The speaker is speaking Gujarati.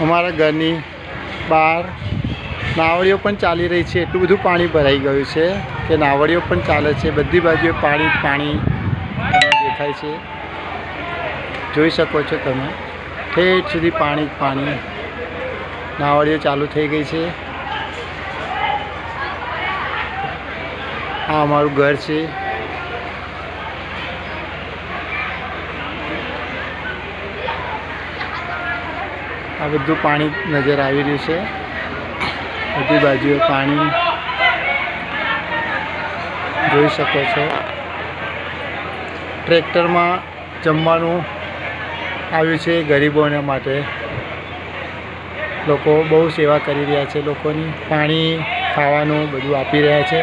અમારા ઘરની બહાર નાવડીઓ પણ ચાલી રહી છે। એટલું બધું પાણી ભરાઈ ગયું છે કે નાવડીઓ પણ ચાલે છે। બધી બાજુએ પાણી જ પાણી દેખાય છે, જોઈ શકો છો તમે। ઠેઠ સુધી પાણી જ પાણી, નાવડીઓ ચાલુ થઈ ગઈ છે। આ અમારું ઘર છે। આ બધું પાણી નજર આવી રહ્યું છે, બધી બાજુએ પાણી જોઈ શકો છો। ટ્રેક્ટરમાં જમવાનું આવ્યું છે ગરીબોને માટે। લોકો બહુ સેવા કરી રહ્યા છે લોકોની, પાણી ખાવાનું બધું આપી રહ્યા છે।